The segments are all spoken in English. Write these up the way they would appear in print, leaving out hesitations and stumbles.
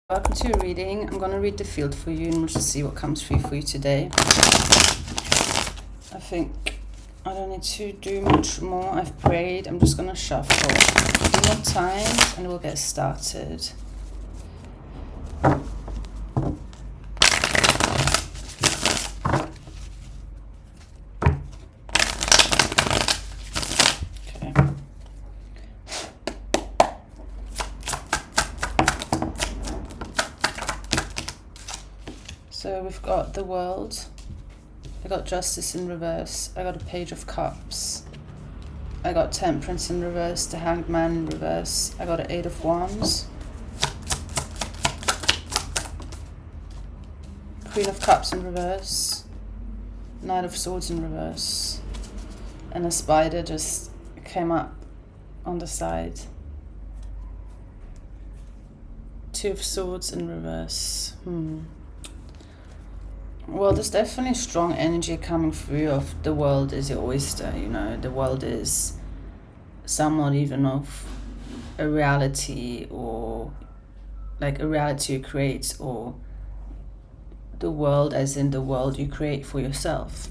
Welcome to your reading. I'm going to read the field for you and we'll just see what comes through for you today. I think I don't need to do much more. I've prayed. I'm just going to shuffle a few more times and we'll get started. So we've got the World, I got Justice in reverse, I got a Page of Cups, I got Temperance in reverse, the Hanged Man in reverse, I got an 8 of Wands, Queen of Cups in reverse, Knight of Swords in reverse, and a spider just came up on the side. 2 of Swords in reverse. Well, there's definitely strong energy coming through of the world is your oyster, you know. The world is somewhat even of a reality, or like a reality you create, or the world as in the world you create for yourself.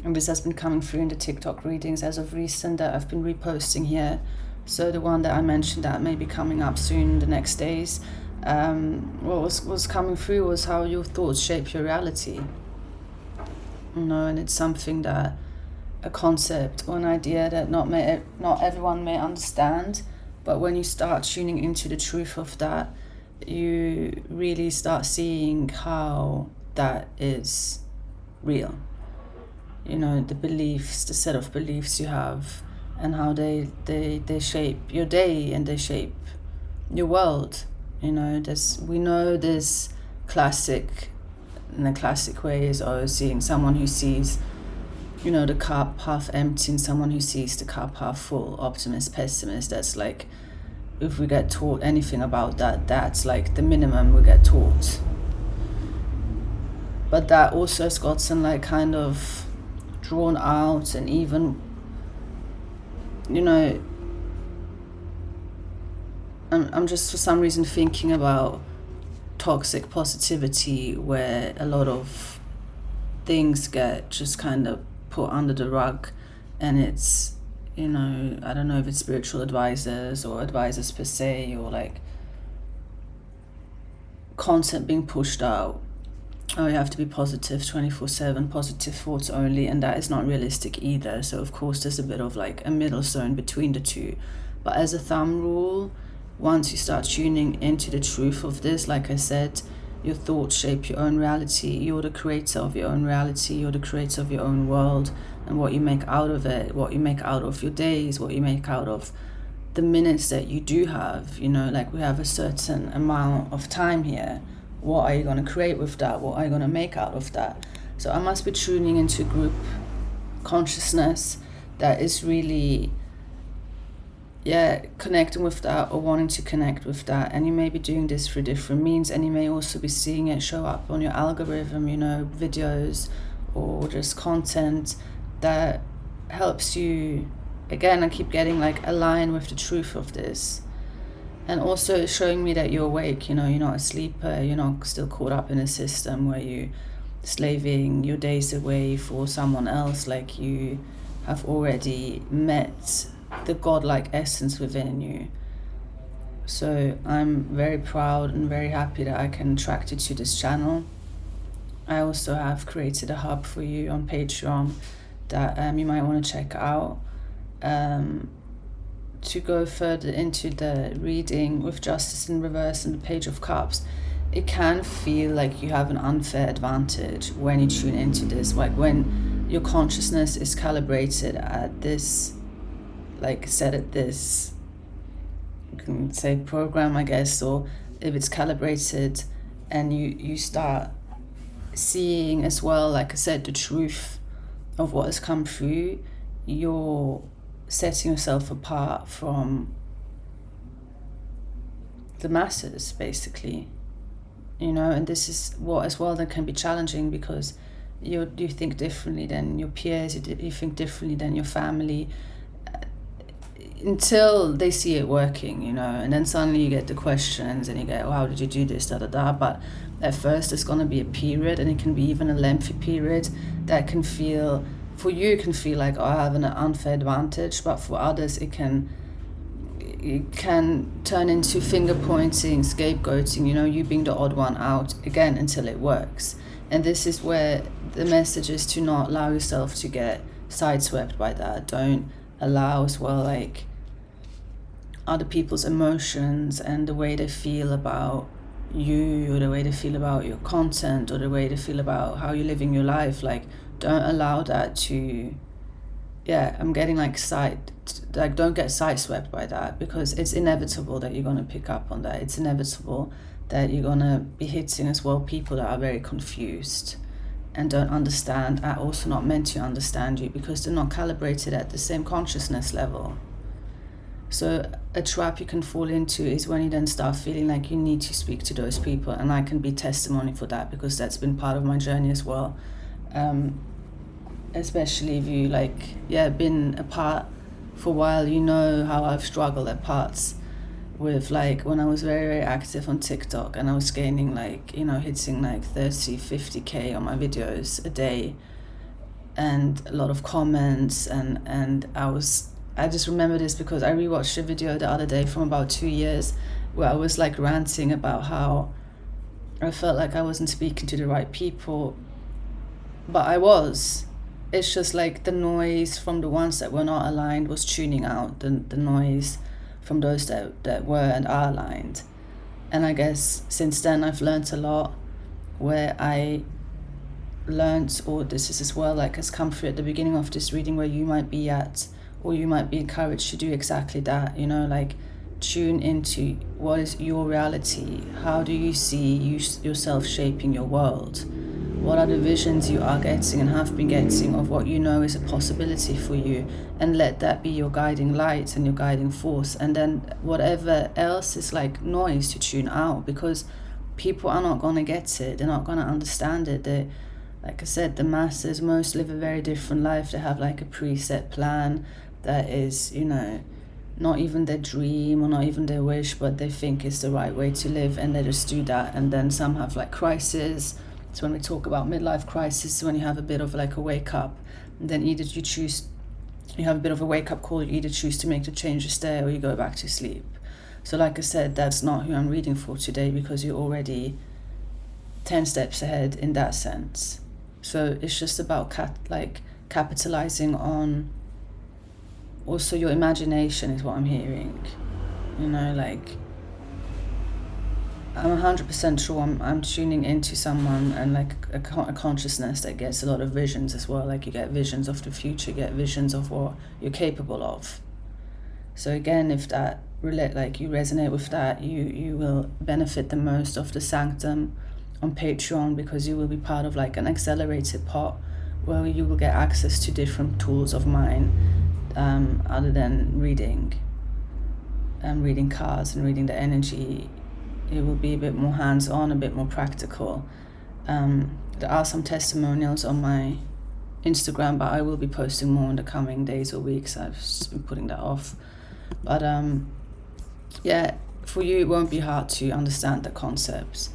And this has been coming through in the TikTok readings as of recent that I've been reposting here. So the one that I mentioned that may be coming up soon the next days, what was coming through was how your thoughts shape your reality. You know, and it's something that, a concept or an idea that not everyone may understand, but when you start tuning into the truth of that, you really start seeing how that is real. You know, the beliefs, the set of beliefs you have, and how they shape your day and they shape your world. You know, we know this classic, in the classic way is seeing someone who sees, you know, the cup half empty and someone who sees the cup half full, optimist, pessimist. That's like, if we get taught anything about that, that's like the minimum we get taught. But that also has gotten like kind of drawn out, and even, you know, I'm just for some reason thinking about toxic positivity, where a lot of things get just kind of put under the rug, and it's, you know, I don't know if it's spiritual advisors or advisors per se, or like content being pushed out. Oh, you have to be positive 24/7, positive thoughts only, and that is not realistic either. So of course there's a bit of like a middle zone between the two. But as a thumb rule, once you start tuning into the truth of this, like I said, your thoughts shape your own reality. You're the creator of your own reality. You're the creator of your own world, and what you make out of it, what you make out of your days, what you make out of the minutes that you do have. You know, like we have a certain amount of time here. What are you going to create with that? What are you going to make out of that? So I must be tuning into group consciousness that is really, connecting with that or wanting to connect with that. And you may be doing this through different means, and you may also be seeing it show up on your algorithm, you know, videos or just content that helps you, again, I keep getting like align with the truth of this. And also showing me that you're awake, you know, you're not a sleeper, you're not still caught up in a system where you're slaving your days away for someone else. Like, you have already met the godlike essence within you. So I'm very proud and very happy that I can attract you to this channel. I also have created a hub for you on Patreon that you might want to check out. To go further into the reading with Justice in reverse and the Page of Cups, it can feel like you have an unfair advantage when you tune into this, like when your consciousness is calibrated at this, like set at this, you can say program, I guess, or if it's calibrated and you start seeing as well, like I said, the truth of what has come through, you're setting yourself apart from the masses, basically, you know. And this is what as well that can be challenging, because you think differently than your peers, you think differently than your family. until they see it working, you know, and then suddenly you get the questions and you go, oh, how did you do this, da da da. But at first it's going to be a period, and it can be even a lengthy period that can feel, for you it can feel like, oh, I have an unfair advantage, but for others it can turn into finger pointing, scapegoating, you know, you being the odd one out again until it works. And this is where the message is to not allow yourself to get sideswept by that. Don't allow as well, like, other people's emotions and the way they feel about you, or the way they feel about your content, or the way they feel about how you're living your life. Like, don't allow that to, I'm getting like don't get sideswept by that, because it's inevitable that you're going to pick up on that. It's inevitable that you're going to be hitting as well people that are very confused and don't understand, are also not meant to understand you, because they're not calibrated at the same consciousness level. So a trap you can fall into is when you then start feeling like you need to speak to those people, and I can be testimony for that, because that's been part of my journey as well. Especially if you been apart for a while, you know how I've struggled at parts with, like, when I was very, very active on TikTok and I was gaining, like, you know, hitting like 30, 50k on my videos a day, and a lot of comments, and I just remember this because I rewatched a video the other day from about 2 years where I was like ranting about how I felt like I wasn't speaking to the right people, but I was. It's just like the noise from the ones that were not aligned was tuning out the noise from those that were and are aligned. And I guess since then I've learned a lot, where I learned, or this is as well, like, has come through at the beginning of this reading, where you might be at, or you might be encouraged to do exactly that, you know, like, tune into what is your reality. How do you see yourself shaping your world? What are the visions you are getting and have been getting of what you know is a possibility for you? And let that be your guiding light and your guiding force. And then whatever else is like noise, to tune out, because people are not going to get it. They're not going to understand it. They, like I said, the masses, most live a very different life. They have like a preset plan that is, you know, not even their dream or not even their wish, but they think it's the right way to live, and they just do that. And then some have like crisis. So when we talk about midlife crisis, when you have a bit of like a wake up, and then either you have a bit of a wake up call, you either choose to make the changes there or you go back to sleep. So like I said, that's not who I'm reading for today, because you're already 10 steps ahead in that sense. So it's just about capitalizing on also your imagination is what I'm hearing. You know, like, I'm 100% sure I'm tuning into someone and like a consciousness that gets a lot of visions as well. Like, you get visions of the future, you get visions of what you're capable of. So again, if that you resonate with that, you will benefit the most of the Sanctum on Patreon, because you will be part of like an accelerated pot where you will get access to different tools of mine, other than reading cards and reading the energy. It will be a bit more hands-on, a bit more practical. There are some testimonials on my Instagram, but I will be posting more in the coming days or weeks. I've just been putting that off. But for you, it won't be hard to understand the concepts.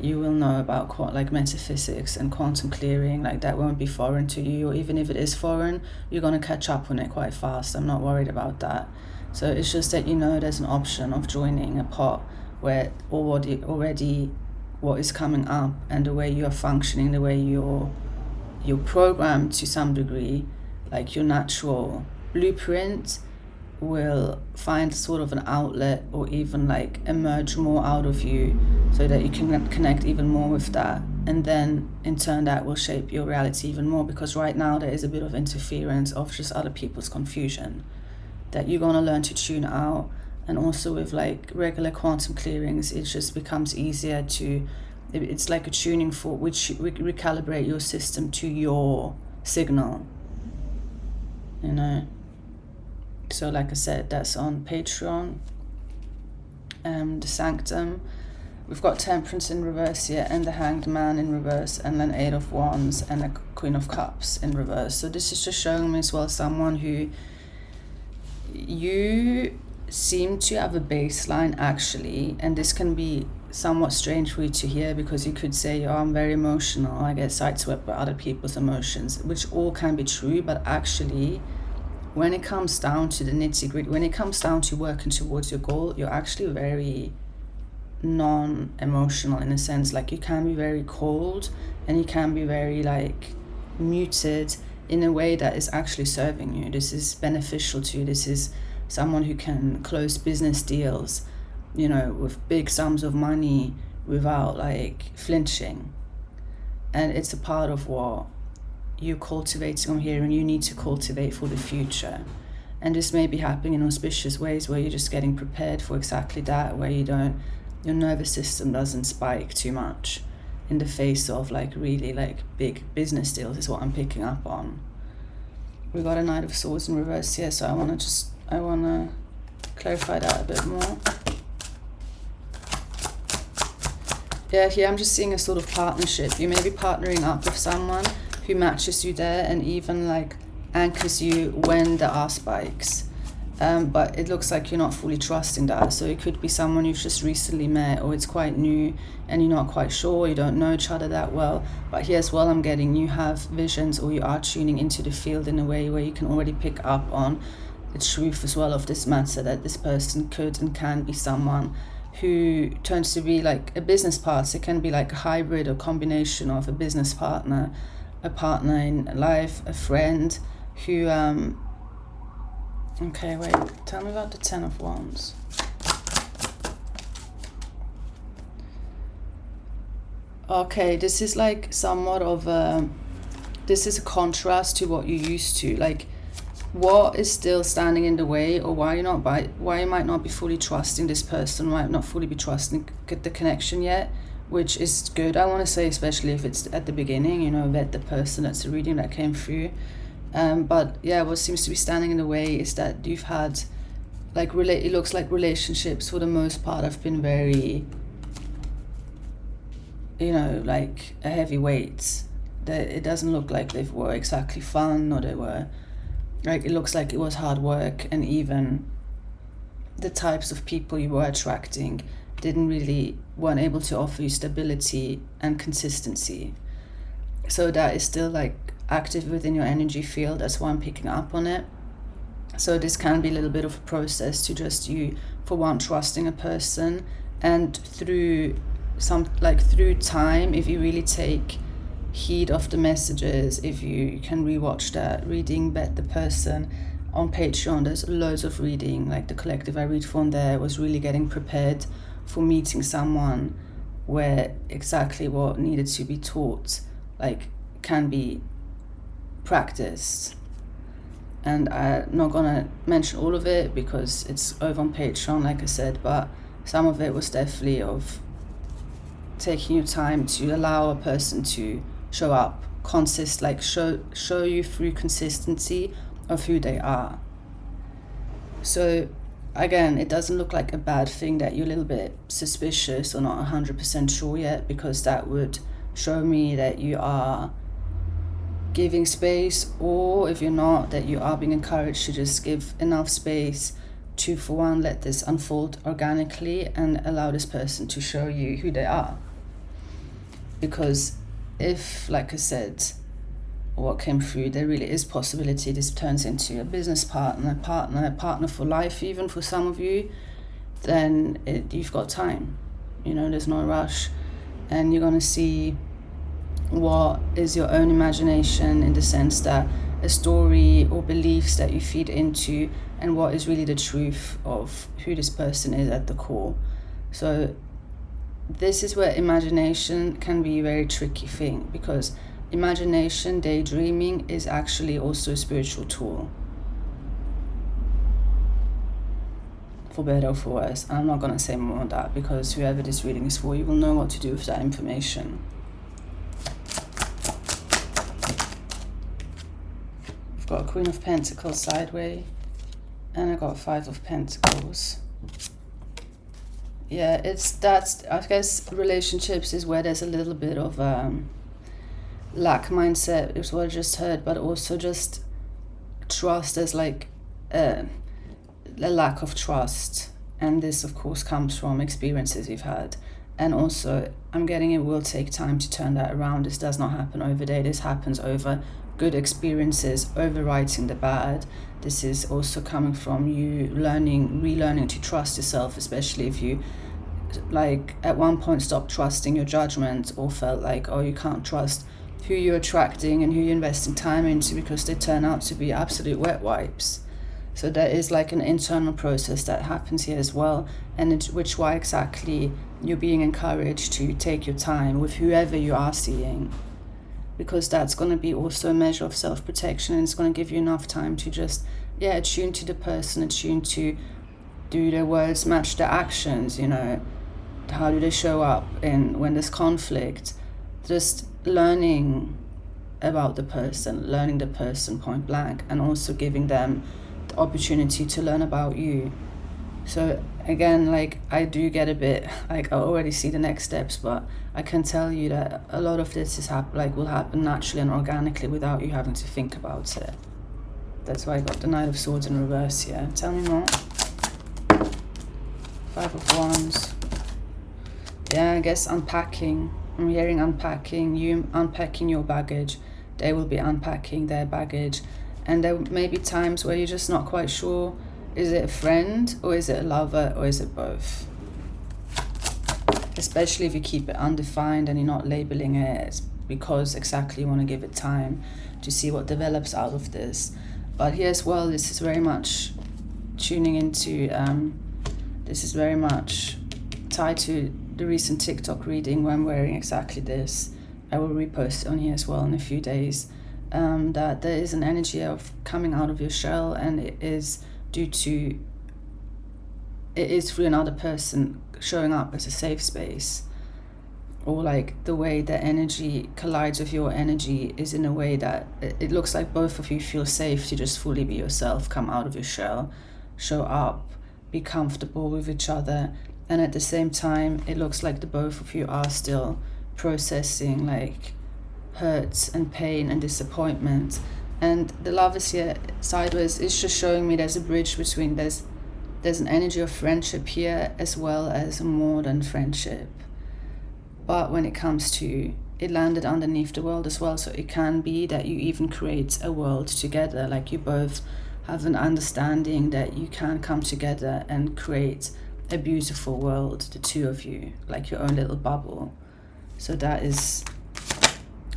You will know about like metaphysics and quantum clearing. Like, that won't be foreign to you, or even if it is foreign, you're going to catch up on it quite fast. I'm not worried about that. So it's just that, you know, there's an option of joining a pot where already what is coming up and the way you are functioning, the way you're programmed to some degree, like your natural blueprint will find sort of an outlet, or even like emerge more out of you, so that you can connect even more with that, and then in turn that will shape your reality even more. Because right now there is a bit of interference of just other people's confusion that you're going to learn to tune out. And also with like regular quantum clearings, it just becomes easier it's like a tuning fork, which recalibrate your system to your signal, you know. So like I said, that's on Patreon. The Sanctum, we've got Temperance in reverse here, and the Hanged Man in reverse, and then 8 of Wands and the Queen of Cups in reverse. So this is just showing me as well someone who you seem to have a baseline actually, and this can be somewhat strange for you to hear, because you could say, oh, I'm very emotional, I get sideswept by other people's emotions, which all can be true, but actually when it comes down to the nitty-gritty, when it comes down to working towards your goal, you're actually very non-emotional, in a sense. Like, you can be very cold and you can be very like muted in a way that is actually serving you. This is beneficial to you. This is someone who can close business deals, you know, with big sums of money without like flinching. And it's a part of what you're cultivating on here, and you need to cultivate for the future. And this may be happening in auspicious ways where you're just getting prepared for exactly that, where your nervous system doesn't spike too much in the face of like really like big business deals, is what I'm picking up on. We got a Knight of Swords in reverse here, so I want to clarify that a bit more. Yeah, here I'm just seeing a sort of partnership. You may be partnering up with someone who matches you there and even like anchors you when there are spikes. But it looks like you're not fully trusting that. So it could be someone you've just recently met, or it's quite new and you're not quite sure, you don't know each other that well. But here as well, I'm getting you have visions, or you are tuning into the field in a way where you can already pick up on the truth as well of this matter, that this person could and can be someone who turns to be like a business partner. It can be like a hybrid or combination of a business partner, a partner in life, a friend who okay, wait, tell me about the Ten of Wands. Okay, this is like somewhat of this is a contrast to what you're used to. Like, what is still standing in the way, or why you might not be fully trusting this person, might not fully be trusting the connection yet, which is good, I want to say, especially if it's at the beginning, you know, vet the person. That's the reading that came through. But yeah, what seems to be standing in the way is that you've had like it looks like relationships for the most part have been very, you know, like a heavy weight. That it doesn't look like they were exactly fun, or they were like, it looks like it was hard work, and even the types of people you were attracting weren't able to offer you stability and consistency. So that is still like active within your energy field. That's why I'm picking up on it. So this can be a little bit of a process to just you, for one, trusting a person, and through time, if you really take heed of the messages, if you can rewatch that reading, bet the person on Patreon, there's loads of reading. Like the collective I read from there was really getting prepared for meeting someone where exactly what needed to be taught like can be practiced. And I'm not gonna mention all of it because it's over on Patreon, like I said, but some of it was definitely of taking your time to allow a person to show up, show you through consistency of who they are. So again, it doesn't look like a bad thing that you're a little bit suspicious or not 100% sure yet, because that would show me that you are giving space, or if you're not, that you are being encouraged to just give enough space to, for one, let this unfold organically and allow this person to show you who they are. Because if, like I said, what came through, there really is possibility this turns into a business partner, a partner for life, even for some of you, then you've got time. You know, there's no rush, and you're going to see what is your own imagination, in the sense that a story or beliefs that you feed into, and what is really the truth of who this person is at the core. So this is where imagination can be a very tricky thing, because imagination, daydreaming, is actually also a spiritual tool, for better or for worse. I'm not going to say more on that, because whoever this reading is for, you will know what to do with that information. I've got a Queen of Pentacles sideways, and I got Five of Pentacles. Yeah, I guess relationships is where there's a little bit of lack mindset, is what I just heard, but also just trust as like a lack of trust, and this of course comes from experiences you've had. And also I'm getting it will take time to turn that around. This does not happen overnight. This happens over good experiences, overwriting the bad. This is also coming from you relearning to trust yourself, especially if you like at one point stopped trusting your judgment, or felt like, oh, you can't trust who you're attracting and who you're investing time into because they turn out to be absolute wet wipes. So there is like an internal process that happens here as well, and which why exactly you're being encouraged to take your time with whoever you are seeing, because that's going to be also a measure of self-protection, and it's going to give you enough time to just attune to the person, attune to do their words match their actions, how do they show up in when there's conflict, just learning about the person point blank, and also giving them the opportunity to learn about you. So again, like I do get a bit like I already see the next steps, but I can tell you that a lot of this will happen naturally and organically without you having to think about it. That's why I got the Knight of Swords in reverse here. Tell me more. 5 of Wands. Yeah, I guess unpacking. I'm hearing unpacking, you unpacking your baggage. They will be unpacking their baggage. And there may be times where you're just not quite sure, is it a friend or is it a lover or is it both? Especially if you keep it undefined and you're not labeling it, it's because exactly you want to give it time to see what develops out of this. But here as well, this is very much tuning into, this is very much tied to the recent TikTok reading where I'm wearing exactly this. I will repost it on here as well in a few days. That there is an energy of coming out of your shell, and it is through another person showing up as a safe space, or like the way their energy collides with your energy is in a way that it looks like both of you feel safe to just fully be yourself, come out of your shell, show up, be comfortable with each other. And at the same time, it looks like the both of you are still processing like hurts and pain and disappointment. And the Lovers here sideways is just showing me there's a bridge between, there's an energy of friendship here as well as more than friendship. But when it comes to, it landed underneath the world as well, so it can be that you even create a world together, like you both have an understanding that you can come together and create a beautiful world, the two of you, like your own little bubble. So that is,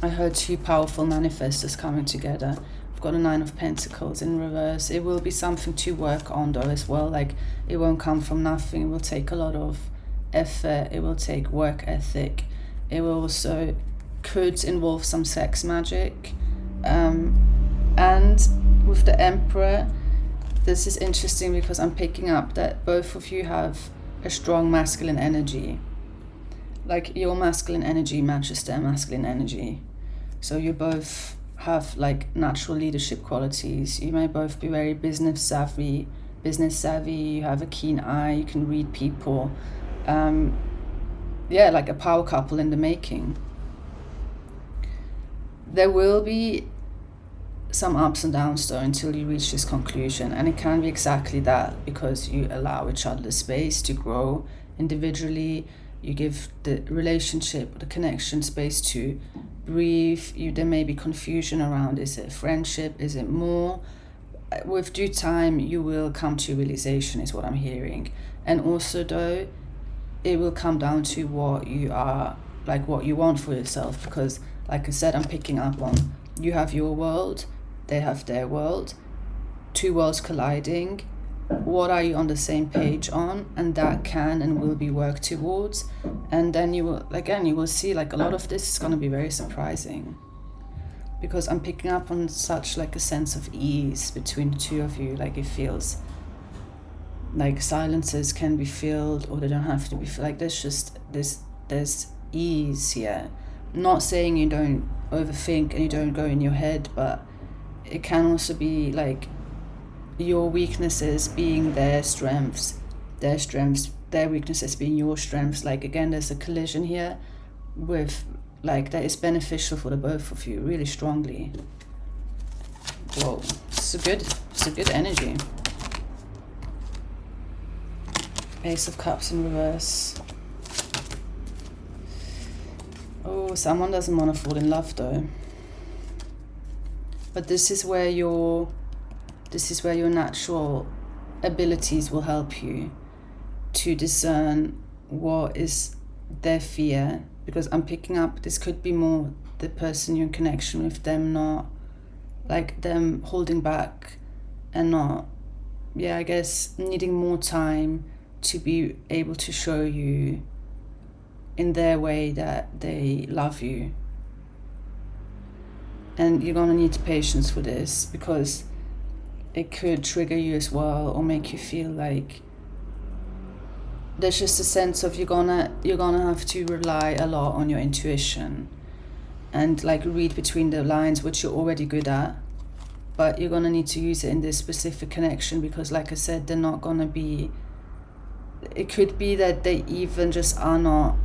I heard two powerful manifestors coming together. I've got a 9 of Pentacles in reverse. It will be something to work on though as well, like it won't come from nothing. It will take a lot of effort, it will take work ethic, it will also could involve some sex magic. And with the Emperor, this is interesting because I'm picking up that both of you have a strong masculine energy. Like your masculine energy matches their masculine energy. So you both have like natural leadership qualities. You may both be very business savvy, you have a keen eye, you can read people. Like a power couple in the making. There will be some ups and downs though until you reach this conclusion, and it can be exactly that because you allow each other the space to grow individually. You give the relationship, the connection space to breathe. There may be confusion around, is it friendship, is it more? With due time you will come to realization is what I'm hearing. And also though, it will come down to what you are, like what you want for yourself, because like I said, I'm picking up on, you have your world, they have their world, two worlds colliding. What are you on the same page on? And that can and will be worked towards. And then you will see like a lot of this is going to be very surprising, because I'm picking up on such like a sense of ease between the two of you. Like it feels like silences can be filled, or they don't have to be filled. Like there's ease here. I'm not saying you don't overthink and you don't go in your head, but it can also be like your weaknesses being their strengths, their weaknesses being your strengths. Like again, there's a collision here with like that is beneficial for the both of you really strongly. Whoa, it's a good energy. Ace of Cups in reverse. Oh, someone doesn't want to fall in love though. But this is where your natural abilities will help you to discern what is their fear, because I'm picking up this could be more the person you're in connection with, them not, like them holding back and not, I guess needing more time to be able to show you in their way that they love you. And you're gonna need patience for this, because it could trigger you as well, or make you feel like there's just a sense of you're gonna have to rely a lot on your intuition and like read between the lines, which you're already good at, but you're gonna need to use it in this specific connection, because like I said, they're not gonna be, it could be that they even just are not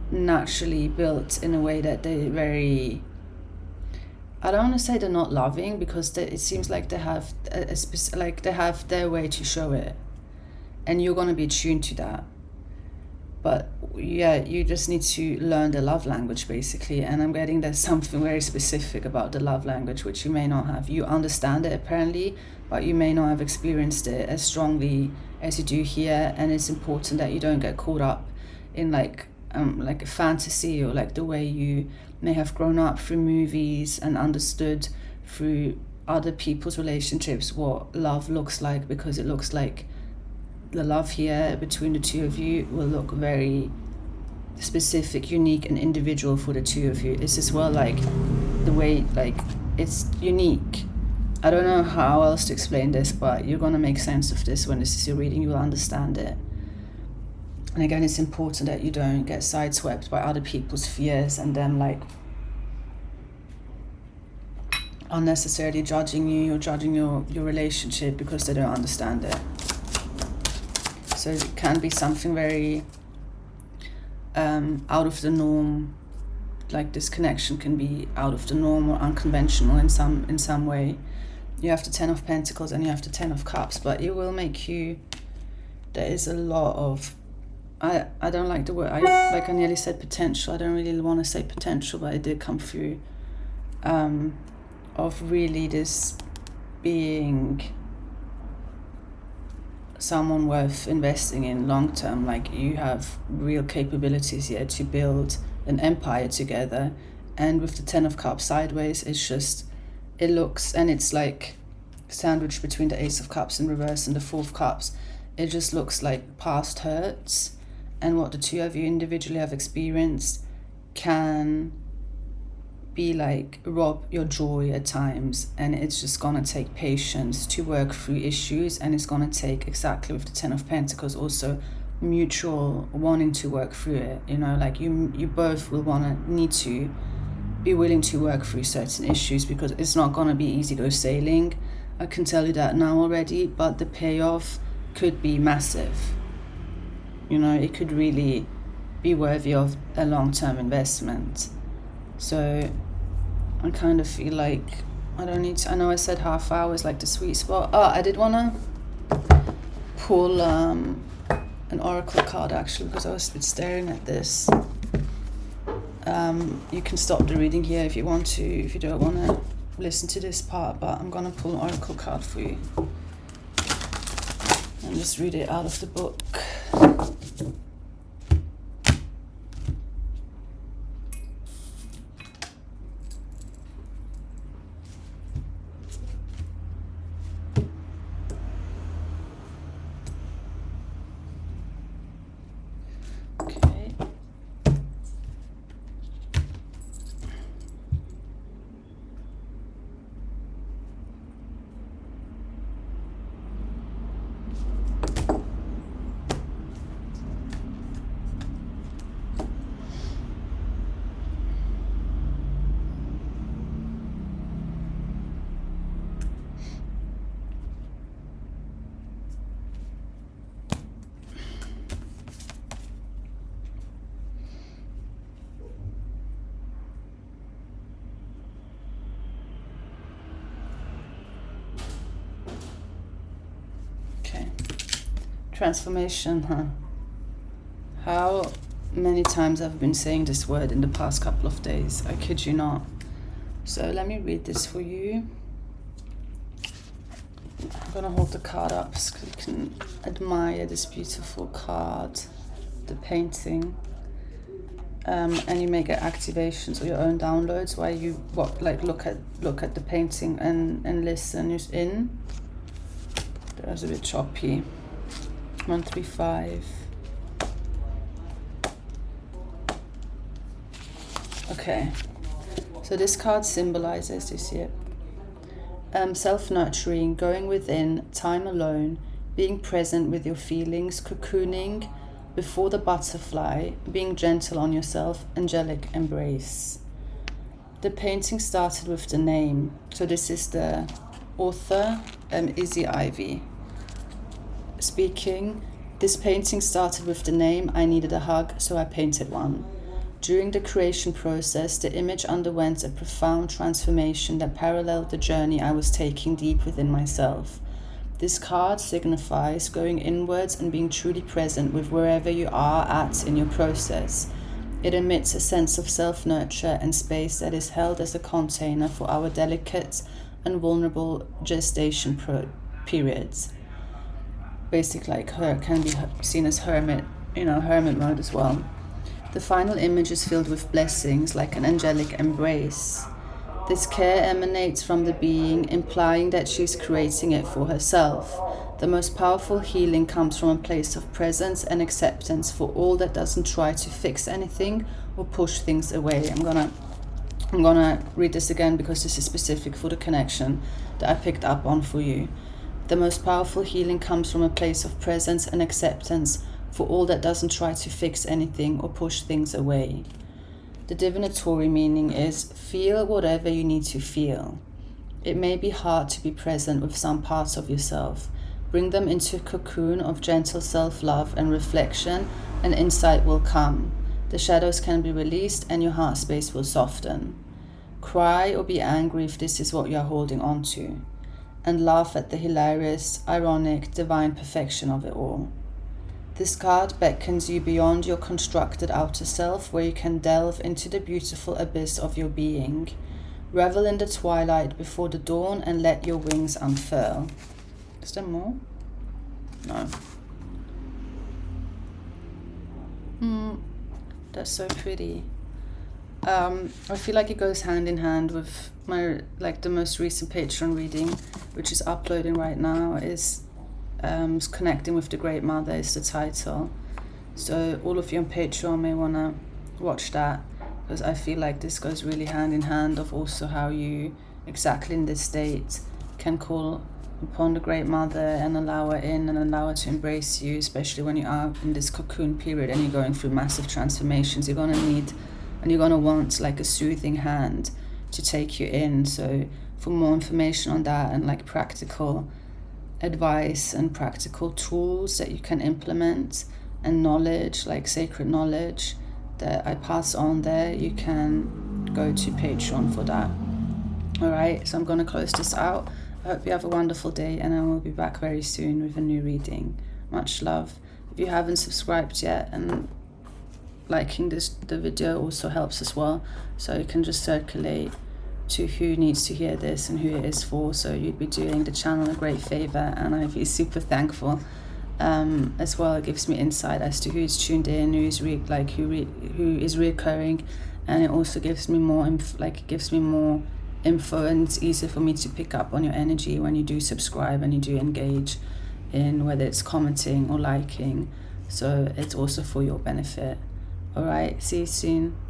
naturally built in a way that they're very, I don't want to say they're not loving, because it seems like they have they have their way to show it, and you're going to be attuned to that. But you just need to learn the love language basically, and I'm getting there's something very specific about the love language which you may not have. You understand it apparently, but you may not have experienced it as strongly as you do here, and it's important that you don't get caught up in like a fantasy, or like the way you may have grown up through movies and understood through other people's relationships what love looks like, because it looks like the love here between the two of you will look very specific, unique and individual for the two of you. It's as well like the way, like it's unique. I don't know how else to explain this, but you're gonna make sense of this when this is your reading. You will understand it. And again, it's important that you don't get sideswept by other people's fears and them like unnecessarily judging you or judging your relationship because they don't understand it. So it can be something very out of the norm, like this connection can be out of the norm or unconventional in some way. You have the 10 of Pentacles and you have the 10 of Cups, but it will make you, there is a lot of, I don't like the word, I nearly said potential. I don't really want to say potential, but it did come through, of really this being someone worth investing in long term. Like you have real capabilities here to build an empire together. And with the 10 of Cups sideways, it's just, it looks, and it's like sandwiched between the Ace of Cups in reverse and the 4 of Cups. It just looks like past hurts and what the two of you individually have experienced can be like rob your joy at times, and it's just gonna take patience to work through issues, and it's gonna take, exactly with the 10 of Pentacles, also mutual wanting to work through it. You know, like you both will need to be willing to work through certain issues, because it's not gonna be easy go sailing. I can tell you that now already, but the payoff could be massive. You know, it could really be worthy of a long-term investment. So I kind of feel like I don't need to, I know I said half hour is like the sweet spot. Oh, I did want to pull an oracle card actually, because I was staring at this. You can stop the reading here if you want to, if you don't want to listen to this part, but I'm going to pull an oracle card for you and just read it out of the book. Transformation, huh? How many times I've been saying this word in the past couple of days. I kid you not. So let me read this for you. I'm gonna hold the card up so you can admire this beautiful card, the painting. And you may get activations or your own downloads while you look at the painting and listen in. That was a bit choppy. 135. Okay, so this card symbolizes, you see it? Self-nurturing, going within, time alone, being present with your feelings, cocooning before the butterfly, being gentle on yourself, angelic embrace. The painting started with the name. So this is the author, Izzy Ivy, speaking. This painting started with the name, I needed a hug, so I painted one. During the creation process, the image underwent a profound transformation that paralleled the journey I was taking deep within myself. This card signifies going inwards and being truly present with wherever you are at in your process. It emits a sense of self-nurture and space that is held as a container for our delicate and vulnerable gestation periods. Basically, like her can be seen as hermit mode as well. The final image is filled with blessings, like an angelic embrace. This care emanates from the being, implying that she's creating it for herself. The most powerful healing comes from a place of presence and acceptance for all that doesn't try to fix anything or push things away. I'm gonna read this again because this is specific for the connection that I picked up on for you. The most powerful healing comes from a place of presence and acceptance for all that doesn't try to fix anything or push things away. The divinatory meaning is feel whatever you need to feel. It may be hard to be present with some parts of yourself. Bring them into a cocoon of gentle self-love and reflection, and insight will come. The shadows can be released and your heart space will soften. Cry or be angry if this is what you're holding on to, and laugh at the hilarious, ironic, divine perfection of it all. This card beckons you beyond your constructed outer self, where you can delve into the beautiful abyss of your being. Revel in the twilight before the dawn and let your wings unfurl. Is there more? No. That's so pretty. I feel like it goes hand in hand with my, the most recent Patreon reading, which is uploading right now, is Connecting with the Great Mother is the title. So all of you on Patreon may want to watch that, because I feel like this goes really hand in hand of also how you exactly in this state can call upon the Great Mother and allow her in and allow her to embrace you, especially when you are in this cocoon period and you're going through massive transformations. You're going to need and you're going to want like a soothing hand to take you in. So for more information on that and practical advice and practical tools that you can implement and knowledge, like sacred knowledge that I pass on there, you can go to Patreon for that. All right, so I'm going to close this out. I hope you have a wonderful day, and I will be back very soon with a new reading. Much love. If you haven't subscribed yet, and liking the video also helps as well, so you can just circulate to who needs to hear this and who it is for. So you'd be doing the channel a great favor, and I'd be super thankful. As well, it gives me insight as to who is tuned in, who is reoccurring, and it also gives me more info, and it's easier for me to pick up on your energy when you do subscribe and you do engage in whether it's commenting or liking. So it's also for your benefit. All right, see you soon.